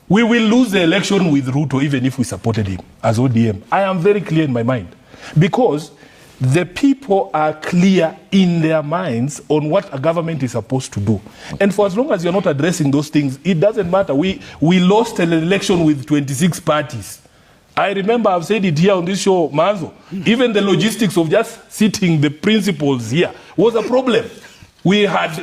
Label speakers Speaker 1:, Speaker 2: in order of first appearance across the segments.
Speaker 1: We will lose the election with Ruto even if we supported him as ODM. I am very clear in my mind. Because the people are clear in their minds on what a government is supposed to do. And for as long as you're not addressing those things, it doesn't matter. We lost an election with 26 parties. I remember I've said it here on this show, Manzo. Even the logistics of just sitting the principals here was a problem. We had,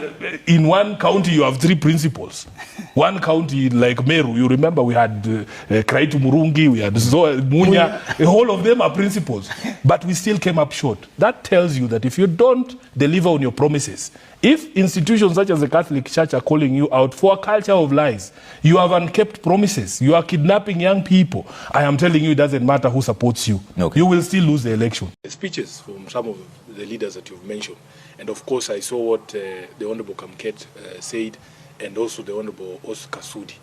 Speaker 1: in one county, you have 3 principals. One county, like Meru, you remember we had Kraitu Murungi, we had Munya, all of them are principals. But we still came up short. That tells you that if you don't deliver on your promises, if institutions such as the Catholic Church are calling you out for a culture of lies, you have unkept promises, you are kidnapping young people, I am telling you it doesn't matter who supports you. Okay. You will still lose the election.
Speaker 2: Speeches from some of the leaders that you've mentioned. And of course, I saw what the Honorable Kamket said, and also the Honorable Oscar Sudi.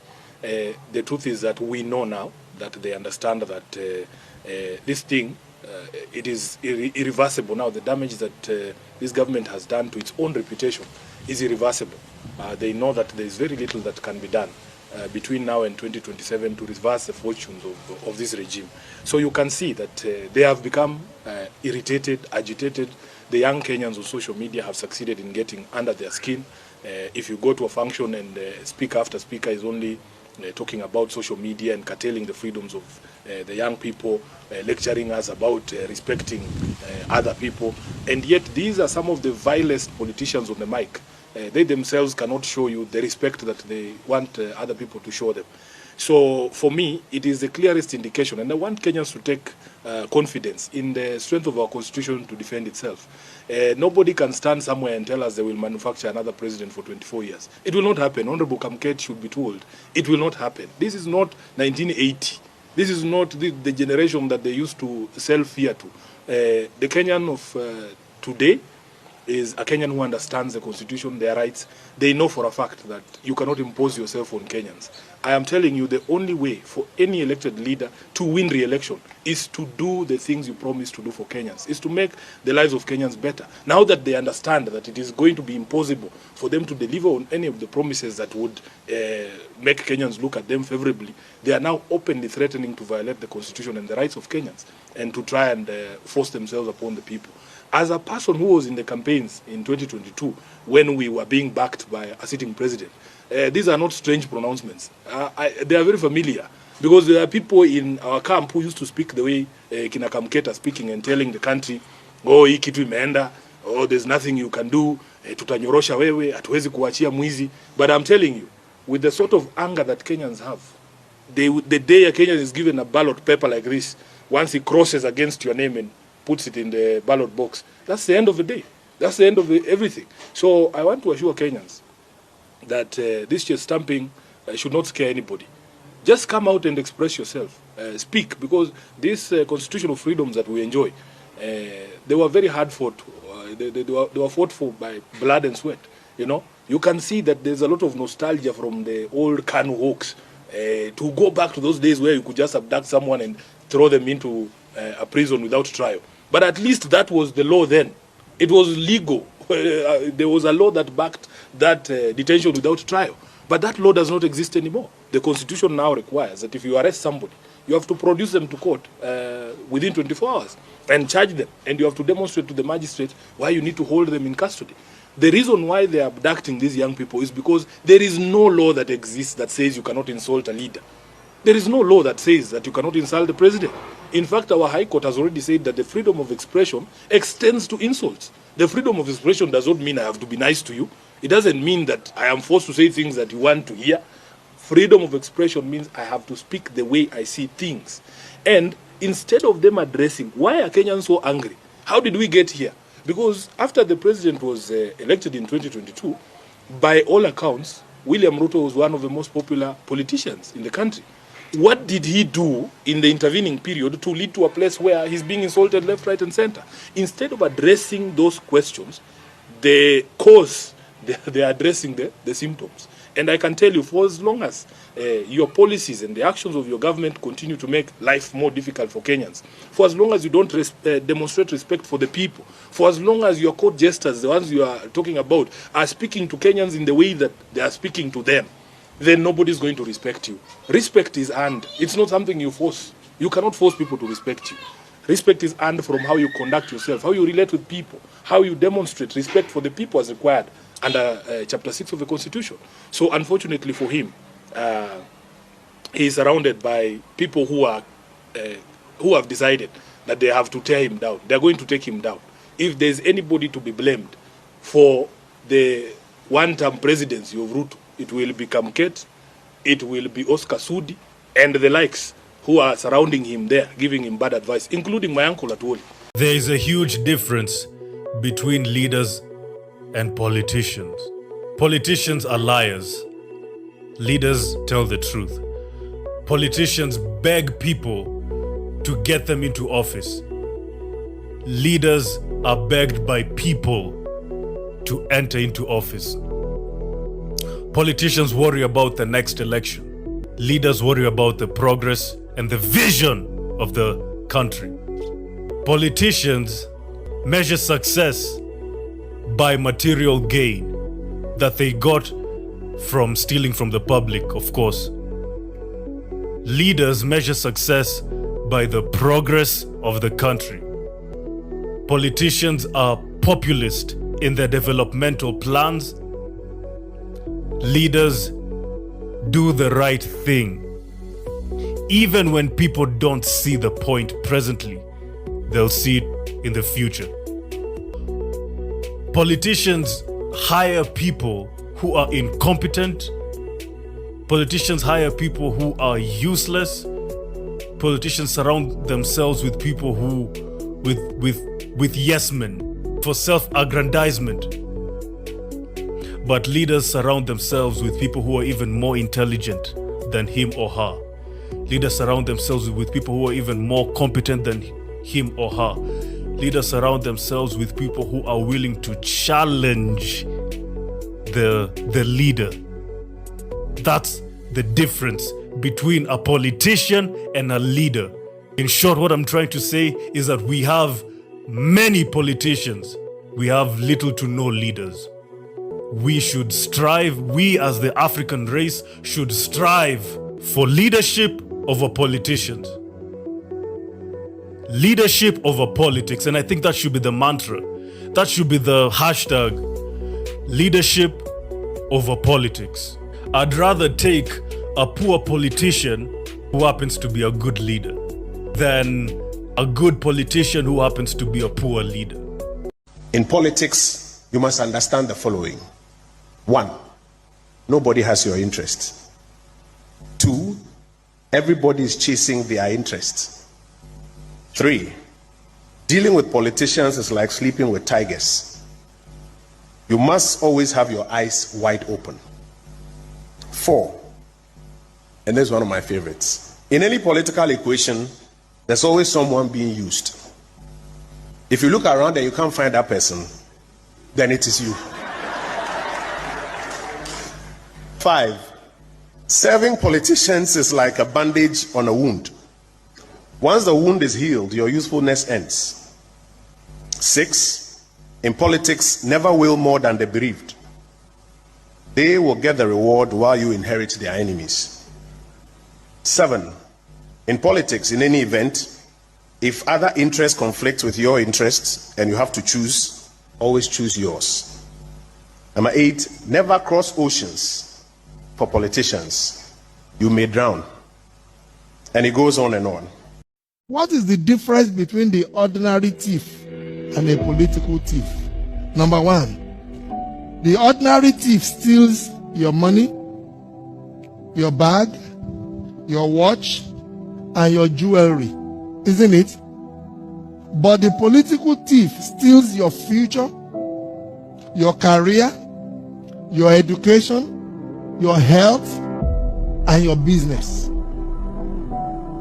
Speaker 2: The truth is that we know now that they understand that this thing, it is irreversible now. The damage that this government has done to its own reputation is irreversible. They know that there is very little that can be done between now and 2027 to reverse the fortunes of this regime. So you can see that they have become irritated, agitated. The young Kenyans on social media have succeeded in getting under their skin. If you go to a function and speaker after speaker is only talking about social media and curtailing the freedoms of the young people, lecturing us about respecting other people, and yet these are some of the vilest politicians on the mic. They themselves cannot show you the respect that they want other people to show them. So for me, it is the clearest indication, and I want Kenyans to take confidence in the strength of our constitution to defend itself. Nobody can stand somewhere and tell us they will manufacture another president for 24 years. It will not happen. Honorable Kamket should be told. It will not happen. This is not 1980. This is not the generation that they used to sell fear to. The Kenyan of today is a Kenyan who understands the constitution, their rights. They know for a fact that you cannot impose yourself on Kenyans. I am telling you, the only way for any elected leader to win re-election is to do the things you promise to do for Kenyans, is to make the lives of Kenyans better. Now that they understand that it is going to be impossible for them to deliver on any of the promises that would make Kenyans look at them favorably, they are now openly threatening to violate the constitution and the rights of Kenyans and to try and force themselves upon the people. As a person who was in the campaigns in 2022, when we were being backed by a sitting president, these are not strange pronouncements. They are very familiar, because there are people in our camp who used to speak the way Kina Kamketa speaking and telling the country, oh, hii kitu imeenda, oh, there's nothing you can do, tutanyorosha wewe, hatuwezi kuachia mwizi. But I'm telling you, with the sort of anger that Kenyans have, the day a Kenyan is given a ballot paper like this, once he crosses against your name and puts it in the ballot box, that's the end of the day. That's the end of everything. So I want to assure Kenyans that this chest stamping should not scare anybody. Just come out and express yourself. Speak, because these constitutional freedoms that we enjoy, they were very hard fought. They were fought for by blood and sweat. You know, you can see that there's a lot of nostalgia from the old Kanu Hawks to go back to those days where you could just abduct someone and throw them into a prison without trial. But at least that was the law then. It was legal. There was a law that backed that detention without trial. But that law does not exist anymore. The Constitution now requires that if you arrest somebody, you have to produce them to court within 24 hours and charge them. And you have to demonstrate to the magistrate why you need to hold them in custody. The reason why they are abducting these young people is because there is no law that exists that says you cannot insult a leader. There is no law that says that you cannot insult the president. In fact, our High Court has already said that the freedom of expression extends to insults. The freedom of expression does not mean I have to be nice to you. It doesn't mean that I am forced to say things that you want to hear. Freedom of expression means I have to speak the way I see things. And instead of them addressing, why are Kenyans so angry? How did we get here? Because after the president was elected in 2022, by all accounts, William Ruto was one of the most popular politicians in the country. What did he do in the intervening period to lead to a place where he's being insulted left, right, and center? Instead of addressing those questions, the cause, they are addressing the symptoms. And I can tell you, for as long as your policies and the actions of your government continue to make life more difficult for Kenyans, for as long as you don't demonstrate respect for the people, for as long as your court jesters, the ones you are talking about, are speaking to Kenyans in the way that they are speaking to them, then nobody's going to respect you. Respect is earned. It's not something you force. You cannot force people to respect you. Respect is earned from how you conduct yourself, how you relate with people, how you demonstrate respect for the people as required under Chapter 6 of the Constitution. So unfortunately for him, he is surrounded by people who have decided that they have to tear him down. They're going to take him down. If there's anybody to be blamed for the one-term presidency of Ruto, it will be Kamket, it will be Oscar Sudi, and the likes who are surrounding him there, giving him bad advice, including my uncle Atwoli.
Speaker 3: There is a huge difference between leaders and politicians. Politicians are liars. Leaders tell the truth. Politicians beg people to get them into office. Leaders are begged by people to enter into office. Politicians worry about the next election. Leaders worry about the progress and the vision of the country. Politicians measure success by material gain that they got from stealing from the public, of course. Leaders measure success by the progress of the country. Politicians are populist in their developmental plans. Leaders do the right thing. Even when people don't see the point presently, they'll see it in the future. Politicians hire people who are incompetent. Politicians hire people who are useless. Politicians surround themselves with people who, with yes men for self-aggrandizement. But leaders surround themselves with people who are even more intelligent than him or her. Leaders surround themselves with people who are even more competent than him or her. Leaders surround themselves with people who are willing to challenge the leader. That's the difference between a politician and a leader. In short, what I'm trying to say is that we have many politicians. We have little to no leaders. We should strive, we as the African race should strive for leadership over politicians. Leadership over politics, and I think that should be the mantra. That should be the hashtag, leadership over politics. I'd rather take a poor politician who happens to be a good leader than a good politician who happens to be a poor leader.
Speaker 4: In politics, you must understand the following. 1, nobody has your interest. 2, everybody is chasing their interests. 3, dealing with politicians is like sleeping with tigers. You must always have your eyes wide open. 4, and this is one of my favorites. In any political equation, there's always someone being used. If you look around and you can't find that person, then it is you. 5, serving politicians is like a bandage on a wound. Once the wound is healed, your usefulness ends. 6, in politics, never will more than the bereaved. They will get the reward while you inherit their enemies. 7, in politics, in any event, if other interests conflict with your interests and you have to choose, always choose yours. Number 8, never cross oceans for politicians. You may drown. And it goes on and on.
Speaker 5: What is the difference between the ordinary thief and a political thief? Number 1, the ordinary thief steals your money, your bag, your watch, and your jewelry, isn't it? But the political thief steals your future, your career, your education, your health, and your business.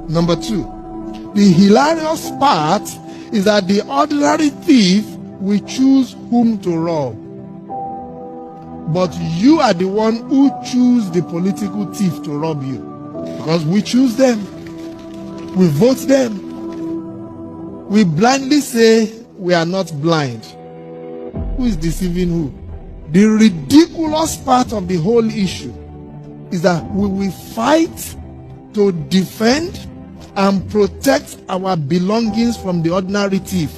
Speaker 5: Number 2, the hilarious part is that the ordinary thief will choose whom to rob. But you are the one who choose the political thief to rob you. Because we choose them. We vote them. We blindly say we are not blind. Who is deceiving who? The ridiculous part of the whole issue is that we will fight to defend and protect our belongings from the ordinary thief.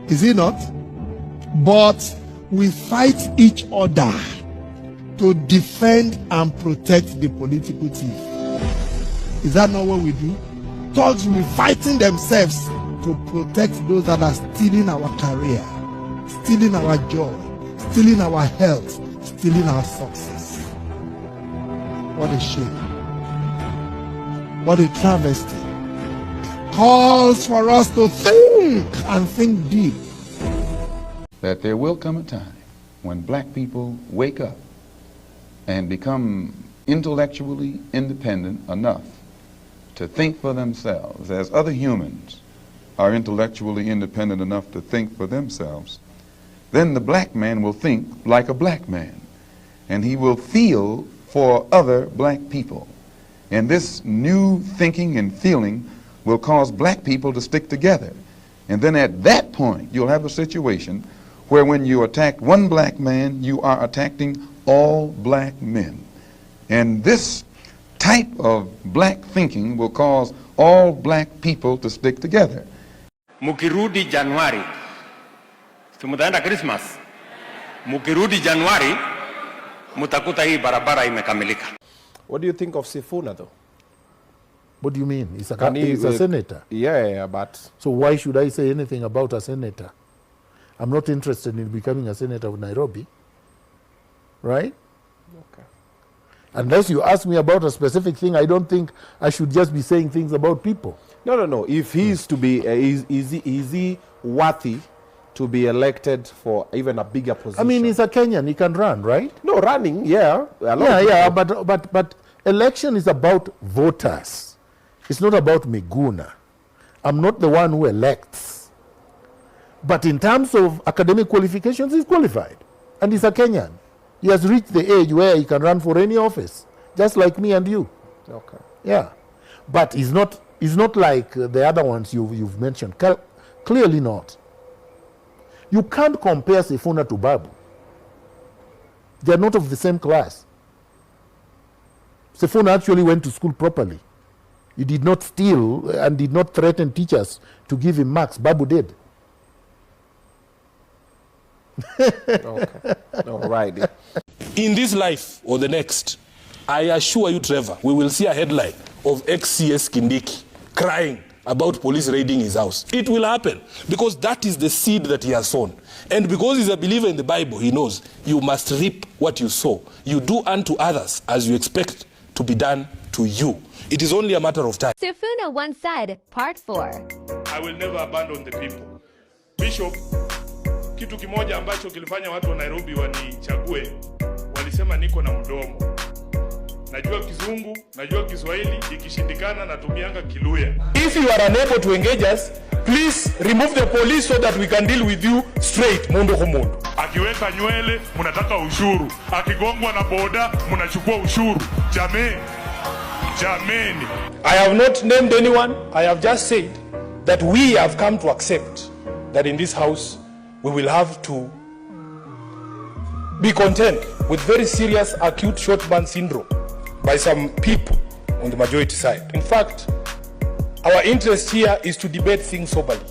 Speaker 5: Is it not? But we fight each other to defend and protect the political thief. Is that not what we do? Thugs will be fighting themselves to protect those that are stealing our career, stealing our joy, stealing our health, stealing our success. What a shame. What a travesty. Calls for us to think and think deep.
Speaker 6: That there will come a time when black people wake up and become intellectually independent enough to think for themselves, as other humans are intellectually independent enough to think for themselves. Then the black man will think like a black man, and he will feel for other black people. And this new thinking and feeling will cause black people to stick together. And then at that point, you'll have a situation where when you attack one black man, you are attacking all black men. And this type of black thinking will cause all black people to stick together.
Speaker 7: Mukirudi Januari, simutaenda Christmas. Mukirudi Januari, mutakuta hii barabara imekamilika.
Speaker 8: What do you think of Sifuna, though?
Speaker 9: What do you mean? He's a senator.
Speaker 8: Yeah, but...
Speaker 9: So why should I say anything about a senator? I'm not interested in becoming a senator of Nairobi. Right?
Speaker 8: Okay.
Speaker 9: Unless you ask me about a specific thing, I don't think I should just be saying things about people.
Speaker 8: No. If he is to be, is he worthy to be elected for even a bigger position?
Speaker 9: I mean, he's a Kenyan. He can run, right?
Speaker 8: No, running, yeah.
Speaker 9: But election is about voters. It's not about Miguna. I'm not the one who elects. But in terms of academic qualifications, he's qualified. And he's a Kenyan. He has reached the age where he can run for any office, just like me and you.
Speaker 8: Okay.
Speaker 9: Yeah. But he's not like the other ones you've mentioned. Clearly not. You can't compare Sifuna to Babu. They're not of the same class. Sifuna actually went to school properly. He did not steal and did not threaten teachers to give him marks. Babu did.
Speaker 8: Okay. All right.
Speaker 1: In this life or the next, I assure you, Trevor, we will see a headline of ex-CS Kindiki crying about police raiding his house. It will happen because that is the seed that he has sown. And because he's a believer in the Bible, he knows you must reap what you sow. You do unto others as you expect to be done to you. It is only a matter of time.
Speaker 10: Sifuna once said, Part 4.
Speaker 2: I will never abandon the people. Bishop, kitu kimoja ambacho kilifanya watu wa Nairobi wanichague, walisema niko na mdomo. Najua Kizungu, najua Kiswahili, ikishindikana natumianga Kiluya. If you are unable to engage us, please remove the police so that we can deal with you straight, mundu kwa mundu. Akiweka nywele, munataka ushuru. Akigongwa na boda, munachukua ushuru. Jameni. I have not named anyone. I have just said that we have come to accept that in this house, we will have to be content with very serious acute short-burn syndrome by some people on the majority side. In fact, our interest here is to debate things soberly.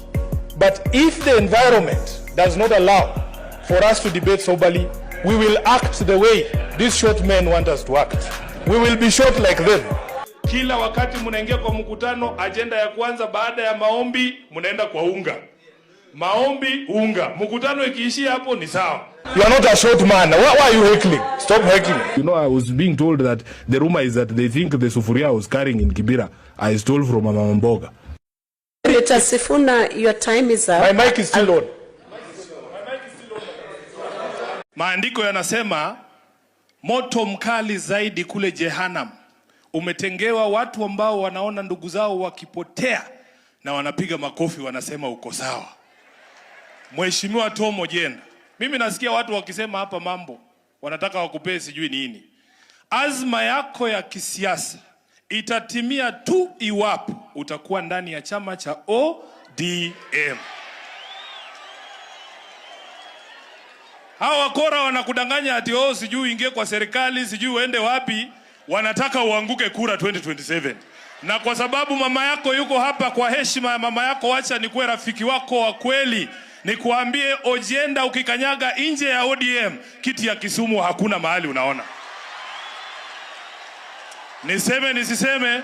Speaker 2: But if the environment does not allow for us to debate soberly, we will act the way these short men want us to act. We will be short like them. Kila wakati munaingia kwa mkutano, agenda ya kwanza baada ya maombi, munaenda kwa unga. Maombi, unga. Mkutano ikiishia hapo ni sawa. You are not a short man. Why are you heckling? Stop heckling.
Speaker 1: You know, I was being told that the rumor is that they think the sufuria I was carrying in Kibera I stole from a Mama Mboga.
Speaker 11: Senator Sifuna, your time is up.
Speaker 2: My mic is still on. Maandiko yanasema moto mkali zaidi kule Jehanam umetengewa watu ambao wanaona ndugu zao wakipotea na wanapiga makofi wanasema uko sawa. Mheshimiwa Tomo Jenda, mimi nasikia watu wakisema hapa mambo wanataka wakupee sijui nini. Azma yako ya kisiasa itatimia tu iwapo utakuwa ndani ya chama cha ODM. Hawa wakora wanakudanganya ati sijui ingie kwa serikali, sijui uende wapi.
Speaker 12: wanataka uanguke kura 2027. Na kwa sababu mama yako yuko hapa, kwa heshima ya mama yako, wacha nikuwe rafiki wako wa kweli, nikuambie ojenda, ukikanyaga nje ya ODM kiti ya Kisumu hakuna mahali unaona. Niseme nisiseme,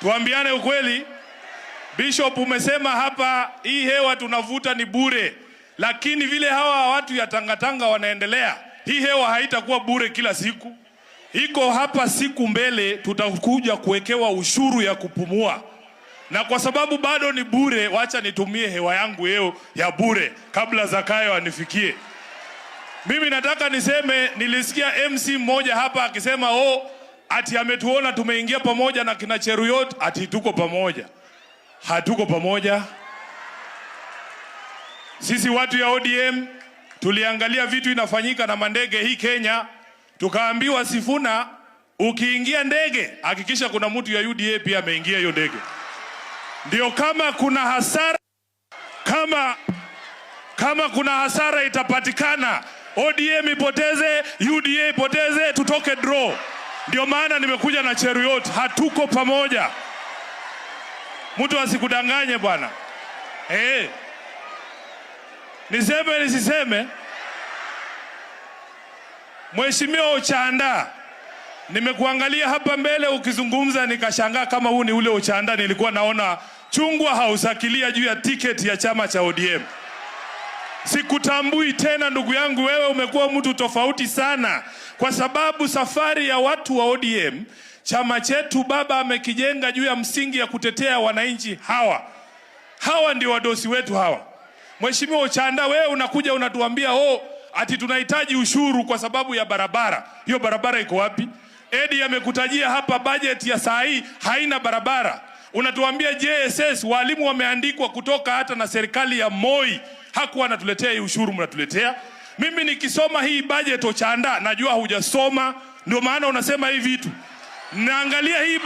Speaker 12: tuambiane ukweli. Bishop, umesema hapa hii hewa tunavuta ni bure, lakini vile hawa watu ya tangatanga wanaendelea, hii hewa haitakuwa bure kila siku. Iko hapa siku mbele tutakuja kuwekewa ushuru ya kupumua. Na kwa sababu bado ni bure, wacha nitumie hewa yangu yeo ya bure kabla Zakayo anifikie. Mimi nataka niseme, nilisikia MC mmoja hapa akisema ati ametuona tumeingia pamoja na kina Cheruyot, ati tuko pamoja. Hatuko pamoja. Sisi watu ya ODM tuliangalia vitu inafanyika na mandege hii Kenya, tukaambiwa Sifuna, ukiingia ndege hakikisha kuna mtu ya UDA pia ameingia hiyo ndege. Ndio kama kuna hasara, kama kuna hasara itapatikana, ODM ipoteze, UDA ipoteze, tutoke draw. Ndio maana nimekuja na Cheruyot, hatuko pamoja. Mtu asikudanganye bwana. Niseme nisiseme, Mheshimiwa Ochanda, nimekuangalia hapa mbele ukizungumza nikashangaa kama huu ni ule Ochanda nilikuwa naona chungwa hausakilia juu ya tiketi ya chama cha ODM. Sikutambui tena ndugu yangu, wewe umekuwa mtu tofauti sana, kwa sababu safari ya watu wa ODM, chama chetu baba amekijenga juu ya msingi ya kutetea wananchi hawa ndio wadosi wetu hawa. Mheshimiwa Ochanda, wewe unakuja unatuambia ati tunahitaji ushuru kwa sababu ya barabara. Hiyo barabara iko wapi? Edi amekutajia hapa budget ya saa hii haina barabara. Unatuambia JSS walimu wameandikwa kutoka hata na serikali ya Moi, hakuwa anatuletea hii ushuru mnatuletea. Mimi nikisoma hii budget Ochanda, najua hujasoma, ndio maana unasema hii vitu. Naangalia hii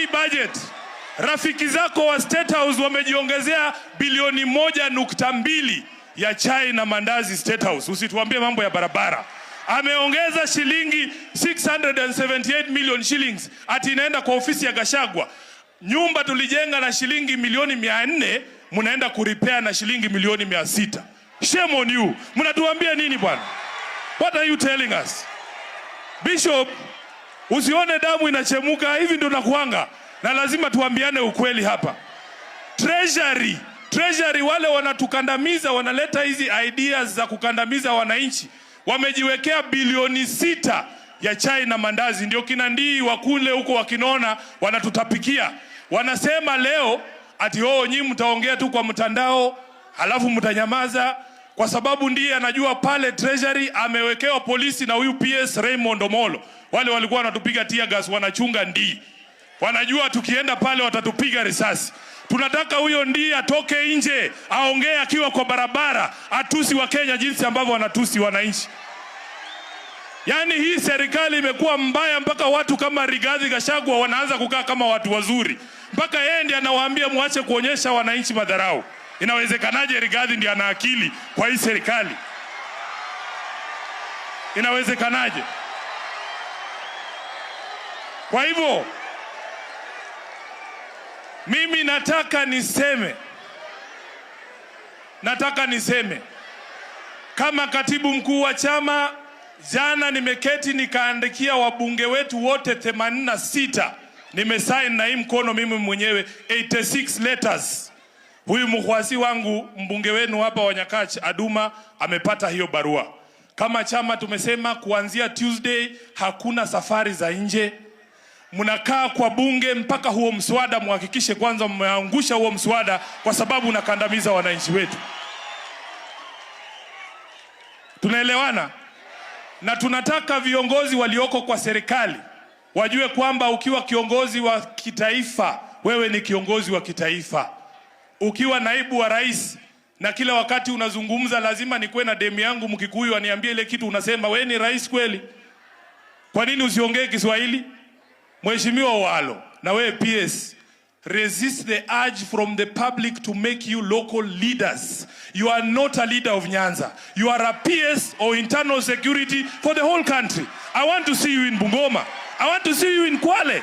Speaker 12: budget. Rafiki zako wa State House wamejiongezea bilioni 1.2 ya chai na mandazi State House. Usituambie mambo ya barabara. Ameongeza shilingi 678 million shillings ati inaenda kwa ofisi ya Gashagwa. Nyumba tulijenga na shilingi milioni 400, mnaenda kuripea na shilingi milioni 600. Shame on you. Mnatuambia nini bwana? What are you telling us? Bishop, usione damu inachemuka, hivi ndio nakuanga. Na lazima tuambiane ukweli hapa. Treasury wale wanatukandamiza, wanaleta hizi ideas za kukandamiza wananchi, wamejiwekea bilioni 6 ya chai na mandazi. Ndio kina Ndii wakule huko wakinona wanatutapikia. Wanasema leo ati nyinyi mtaongea tu kwa mtandao halafu mtanyamaza, kwa sababu ndiye anajua pale Treasury amewekewa polisi na huyu PS Raymond Omolo. Wale walikuwa wanatupiga tear gas, wanachunga Ndii. Wanajua tukienda pale watatupiga risasi. Tunataka huyo Ndii atoke nje, aongee akiwa kwa barabara, atusi wa Kenya jinsi ambavyo wanatusi wananchi. Yaani hii serikali imekuwa mbaya mpaka watu kama Rigathi Gachagua wanaanza kukaa kama watu wazuri. Mpaka yeye ndiye anawaambia muache kuonyesha wananchi madharau. Inawezekanaje Rigathi ndiye ana akili kwa hii serikali? Inawezekanaje? Kwa hivyo mimi nataka niseme kama katibu mkuu wa chama, jana nimeketi nikaandikia wabunge wetu wote 86, nimesign na hii mkono mimi mwenyewe 86 letters. Huyu mkwasi wangu mbunge wenu hapa wa Nyakach Aduma amepata hiyo barua. Kama chama tumesema kuanzia Tuesday hakuna safari za nje. Mnakaa kwa bunge mpaka huo mswada muhakikishe kwanza mmeangusha huo mswada, kwa sababu unakandamiza wananchi wetu. Tunaelewana? Na tunataka viongozi walioko kwa serikali wajue kwamba ukiwa kiongozi wa kitaifa, wewe ni kiongozi wa kitaifa. Ukiwa naibu wa rais na kila wakati unazungumza lazima nikuwe na demu yangu Mkikuyu aniambie ile kitu unasema, wewe ni rais kweli? Kwa nini usiongee Kiswahili? Mheshimiwa Walo, na wewe PS, resist the urge from the public to make you local leaders. You are not a leader of Nyanza. You are a PS or internal security for the whole country. I want to see you in Bungoma. I want to see you in Kwale.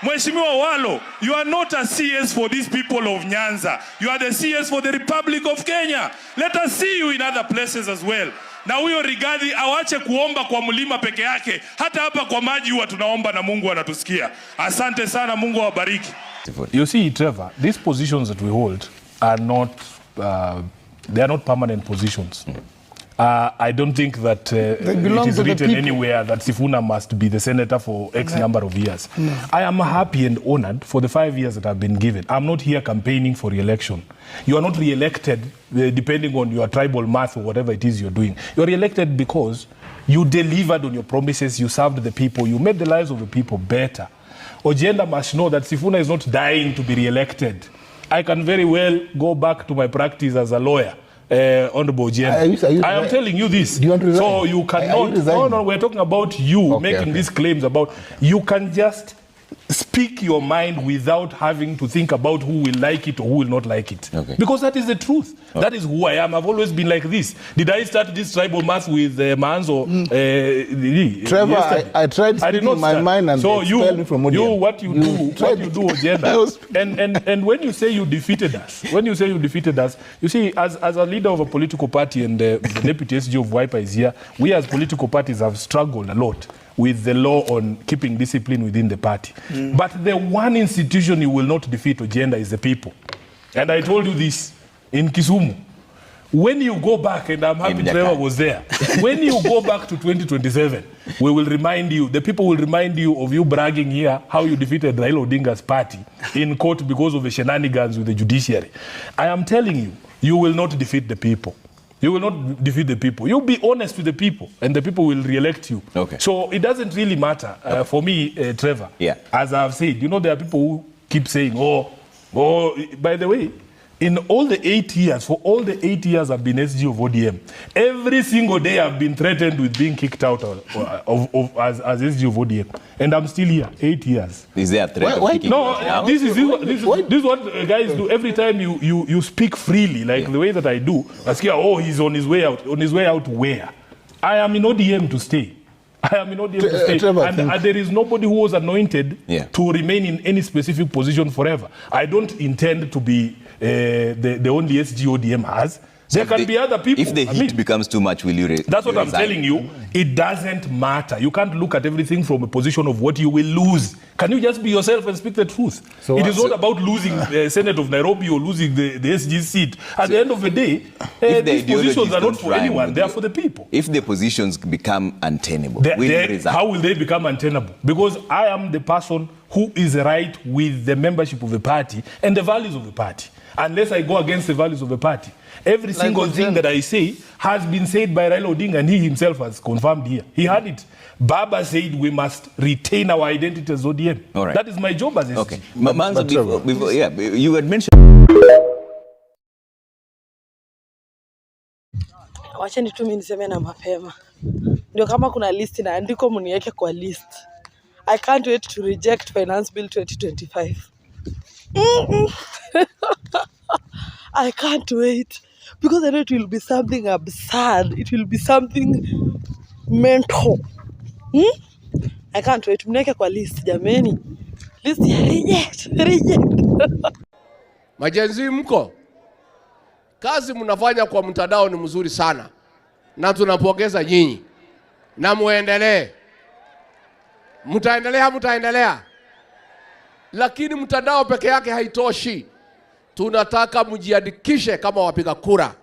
Speaker 12: Mheshimiwa Walo, you are not a CS for these people of Nyanza. You are the CS for the Republic of Kenya. Let us see you in other places as well. Na huyo Rigathi awache kuomba kwa mlima peke yake. Hata hapa kwa maji huwa tunaomba na Mungu anatusikia. Asante sana, Mungu awabariki.
Speaker 1: You see, Trevor, these positions that we hold are not, they are not permanent positions. I don't think that it is written anywhere that Sifuna must be the senator for X number of years. No. I am happy and honored for the 5 years that I've been given. I'm not here campaigning for re-election. You are not re-elected depending on your tribal math or whatever it is you're doing. You're re-elected because you delivered on your promises, you served the people, you made the lives of the people better. Ojenda must know that Sifuna is not dying to be re-elected. I can very well go back to my practice as a lawyer. Honorable Ojenda. I am telling you this.
Speaker 9: Do you want to resign?
Speaker 1: So you cannot. No, we're talking about you making these claims about. You can just speak your mind without having to think about who will like it or who will not like it. Because that is the truth. That is who I am. I've always been like this. Did I start this tribal mass with Manzo?
Speaker 9: Trevor, I tried speaking my mind and
Speaker 1: so
Speaker 9: expelled me from audience.
Speaker 1: What you do, Ojenda. and when you say you defeated us, you see, as a leader of a political party and the deputy SG of Wiper is here, we as political parties have struggled a lot with the law on keeping discipline within the party. But the one institution you will not defeat, Ojenda, is the people. And I told you this in Kisumu. When you go back, and I'm happy Trevor was there, when you go back to 2027, we will remind you, the people will remind you of you bragging here how you defeated Raila Odinga's party in court because of the shenanigans with the judiciary. I am telling you, you will not defeat the people. You will not defeat the people. You'll be honest with the people, and the people will re-elect you. So it doesn't really matter for me, Trevor. As I've said, you know, there are people who keep saying, by the way, in all the 8 years, for all the 8 years I've been SG of ODM, every single day I've been threatened with being kicked out as SG of ODM. And I'm still here, 8 years.
Speaker 13: Is there a threat of kicking out?
Speaker 1: This is what guys do. Every time you speak freely, like the way that I do, I say, he's on his way out. On his way out where? I am in ODM to stay. I am in ODM to stay. And there is nobody who was anointed to remain in any specific position forever. I don't intend to be the only SG ODM has. There can be other people.
Speaker 13: If the heat becomes too much, will you resign?
Speaker 1: That's what I'm telling you. It doesn't matter. You can't look at everything from a position of what you will lose. Can you just be yourself and speak the truth? So it is not about losing the Senate of Nairobi or losing the SG seat. At the end of the day, these positions are not for anyone. They are for the people.
Speaker 13: If the positions become untenable, will you resign?
Speaker 1: How will they become untenable? Because I am the person who is right with the membership of the party and the values of the party. Unless I go against the values of the party. Every single thing that I say has been said by Raila Odinga, and he himself has confirmed here. He had it. Baba said we must retain our identity as ODM.
Speaker 13: All right.
Speaker 1: That is my job as SG.
Speaker 13: Manzo, before, you had mentioned...
Speaker 14: Wacheni tu mimi niseme na mapema. Ndio kama kuna list na andiko mniweke kwa list. I can't wait to reject Finance Bill 2025. I can't wait because I know it will be something absurd. It will be something mental. I can't wait. Mneke kwa list jameni. List ya reject.
Speaker 15: Majenzi mko. Kazi mnafanya kwa mtandao ni mzuri sana. Na tunapongeza nyinyi. Na muendelee. Mtaendelea. Lakini mtandao peke yake haitoshi. Tunataka mjiandikishe kama wapiga kura.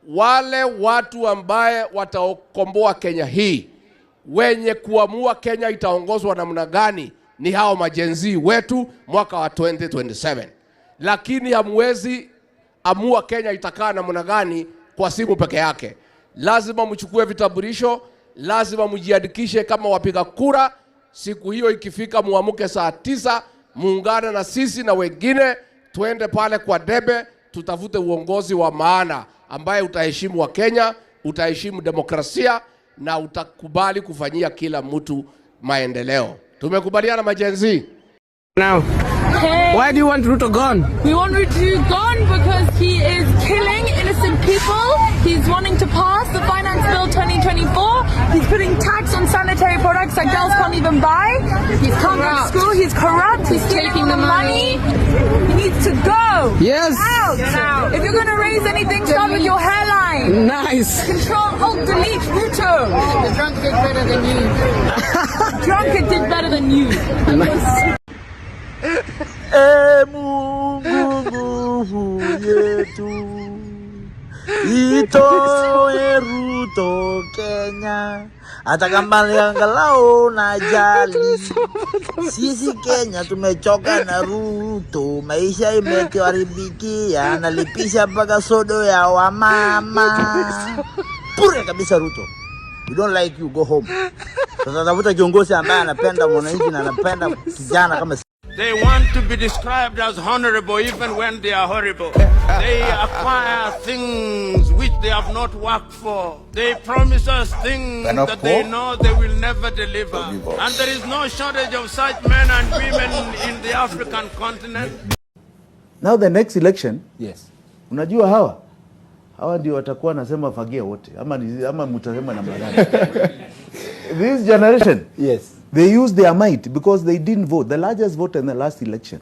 Speaker 15: Wale watu ambaye watakomboa Kenya hii, wenye kuamua Kenya itaongozwa namna gani, ni hao majenzi wetu mwaka wa 2027. Lakini hamwezi amua Kenya itakaa namna gani kwa simu peke yake. Lazima mchukue vitambulisho, lazima mjiandikishe kama wapiga kura. Siku hiyo ikifika muamuke saa 9, muungane na sisi na wengine, tuende pale kwa debe, tutafute uongozi wa maana ambaye utaheshimu wa Kenya, utaheshimu demokrasia na utakubali kufanyia kila mtu maendeleo. Tumekubaliana majenzi?
Speaker 16: Now Okay.
Speaker 17: Why do you want Ruto gone?
Speaker 16: We want Ruto gone because he is killing innocent people. He's wanting to pass the Finance Bill 2024. He's putting tax on sanitary products that girls can't even buy. He can't go to school. He's corrupt. He's taking the money. He needs to go.
Speaker 17: Yes.
Speaker 16: Get out. If you're going to raise anything, start with your hairline.
Speaker 17: Nice.
Speaker 16: Control, Alt, Delete, Ruto. The drunk did better than you. Drunkard did better than you.
Speaker 17: Nice.
Speaker 18: Mungu nguvu yetu, itoe Ruto Kenya, hata kama angalau na jali. Sisi Kenya tumechoka na Ruto, maisha imetuharibikia, analipisha mpaka sodo ya wamama. Pure kabisa Ruto. We don't like you, go home. Sasa tafuta kiongozi ambaye anapenda mwananchi na anapenda kijana kama.
Speaker 19: They want to be described as honorable even when they are horrible. They acquire things which they have not worked for. They promise us things that they know they will never deliver. And there is no shortage of such men and women in the African continent.
Speaker 18: Now the next election, yes. Unajua hawa ndio watakuwa nasema fagia wote ama mtasema namna gani? This generation, yes, they use their might because they didn't vote. The largest vote in the last election.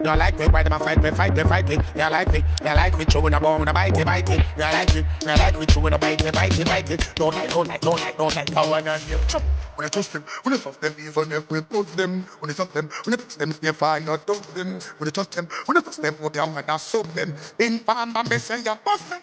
Speaker 20: You like me, why them a fight me. You like me, chewing a bone, a bite it. You like me, chewing a bite it. Don't like, power on you. When I trust them, when I trust them, even if we put them. When I trust them, you find not of them. When I trust them, when I trust them, what they are, I soak them. In Panda, me say, you bust them.